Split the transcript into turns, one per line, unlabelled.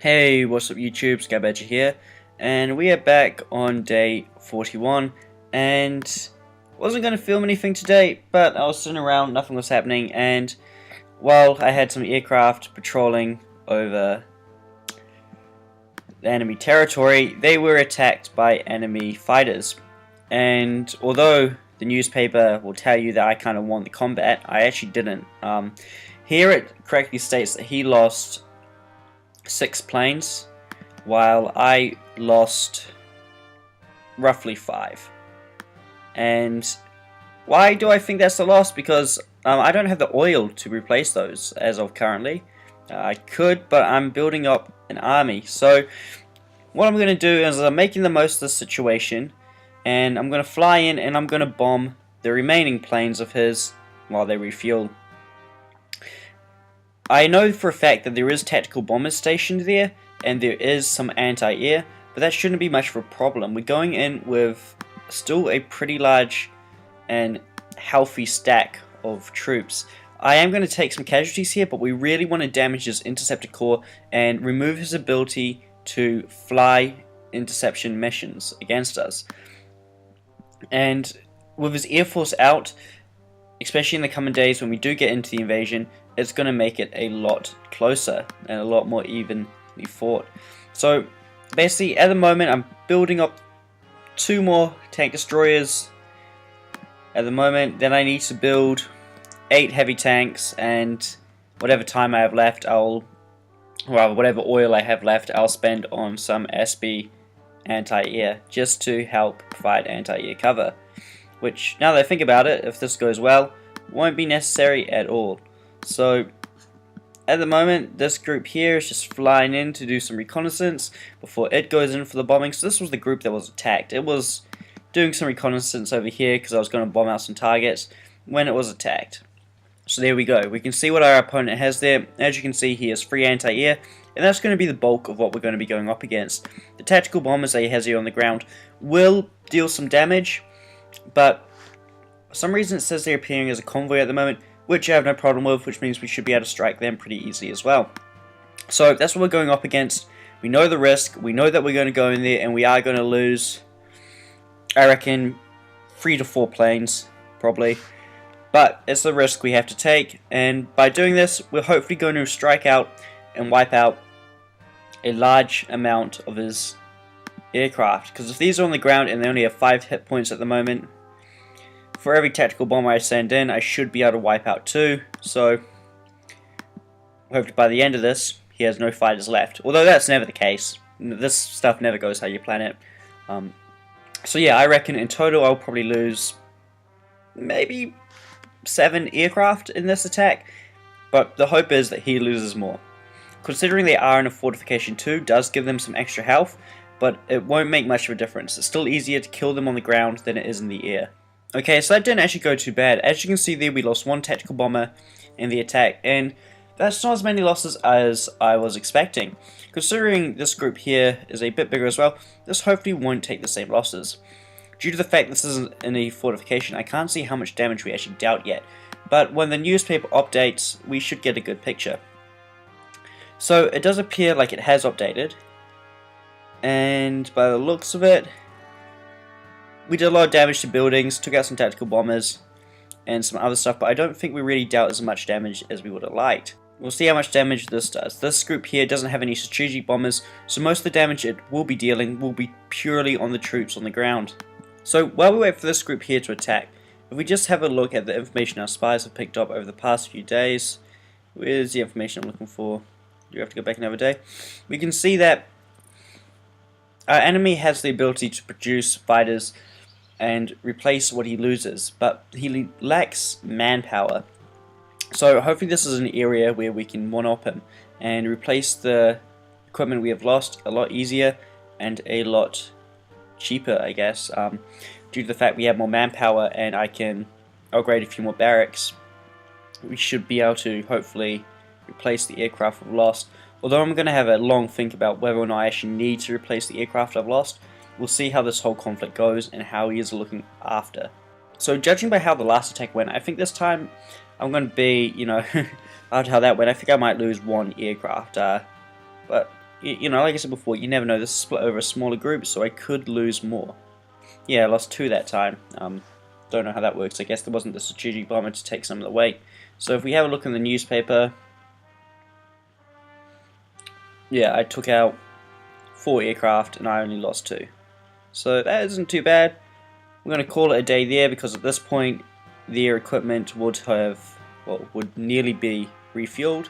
Hey, what's up YouTube, Scabbadger here, and we are back on day 41, and wasn't going to film anything today, but I was sitting around, nothing was happening, and while I had some aircraft patrolling over the enemy territory, they were attacked by enemy fighters, and although the newspaper will tell you that I kind of won the combat, I actually didn't. Here it correctly states that he lost 6 planes, while I lost roughly 5. And why do I think that's a loss? Because I don't have the oil to replace those as of currently. I could, but I'm building up an army. So what I'm going to do is I'm making the most of the situation, and I'm going to fly in and I'm going to bomb the remaining planes of his while they refuel. I know for a fact that there is tactical bombers stationed there, and there is some anti-air, but that shouldn't be much of a problem. We're going in with still a pretty large and healthy stack of troops. I am going to take some casualties here, but we really want to damage his interceptor core and remove his ability to fly interception missions against us. And with his air force out, especially in the coming days when we do get into the invasion, it's going to make it a lot closer and a lot more evenly fought. So basically at the moment I'm building up 2 more tank destroyers at the moment. Then I need to build 8 heavy tanks, and whatever time I have left, whatever oil I have left, I'll spend on some SB anti-air just to help provide anti-air cover, which, now that I think about it, if this goes well, won't be necessary at all. So at the moment this group here is just flying in to do some reconnaissance before it goes in for the bombing. So this was the group that was attacked. It was doing some reconnaissance over here because I was going to bomb out some targets when it was attacked. So there we go. We can see what our opponent has there. As you can see, he has 3 anti-air, and that's going to be the bulk of what we're going to be going up against. The tactical bombers that he has here on the ground will deal some damage, but for some reason it says they're appearing as a convoy at the moment, which I have no problem with, which means we should be able to strike them pretty easily as well. So that's what we're going up against. We know the risk, we know that we're going to go in there and we are going to lose, I reckon, 3 to 4 planes, probably. But it's the risk we have to take, and by doing this, we're hopefully going to strike out and wipe out a large amount of his aircraft. Because if these are on the ground and they only have 5 hit points at the moment, for every tactical bomber I send in, I should be able to wipe out 2, so hopefully by the end of this, he has no fighters left. Although that's never the case. This stuff never goes how you plan it. So yeah, I reckon in total I'll probably lose maybe 7 aircraft in this attack, but the hope is that he loses more. Considering they are in a fortification 2 does give them some extra health, but it won't make much of a difference. It's still easier to kill them on the ground than it is in the air. Okay, so that didn't actually go too bad. As you can see there, we lost 1 tactical bomber in the attack, and that's not as many losses as I was expecting. Considering this group here is a bit bigger as well, this hopefully won't take the same losses. Due to the fact this isn't in a fortification, I can't see how much damage we actually dealt yet, but when the newspaper updates, we should get a good picture. So it does appear like it has updated, and by the looks of it, we did a lot of damage to buildings, took out some tactical bombers, and some other stuff, but I don't think we really dealt as much damage as we would have liked. We'll see how much damage this does. This group here doesn't have any strategic bombers, so most of the damage it will be dealing will be purely on the troops on the ground. So while we wait for this group here to attack, if we just have a look at the information our spies have picked up over the past few days, where's the information I'm looking for? You have to go back another day. We can see that our enemy has the ability to produce fighters and replace what he loses, but he lacks manpower. So hopefully this is an area where we can one-up him and replace the equipment we have lost a lot easier and a lot cheaper, I guess, due to the fact we have more manpower and I can upgrade a few more barracks. We should be able to hopefully replace the aircraft we've lost, although I'm going to have a long think about whether or not I actually need to replace the aircraft I've lost. We'll see how this whole conflict goes and how he is looking after. So judging by how the last attack went, I think this time I'm going to be, after how that went, I think I might lose 1 aircraft. But you know, like I said before, you never know. This is split over a smaller group, so I could lose more. Yeah, I lost 2 that time. Don't know how that works. I guess there wasn't the strategic bomber to take some of the weight. So if we have a look in the newspaper, yeah, I took out 4 aircraft and I only lost 2. So that isn't too bad. We're going to call it a day there, because at this point their equipment would have, well, would nearly be refueled.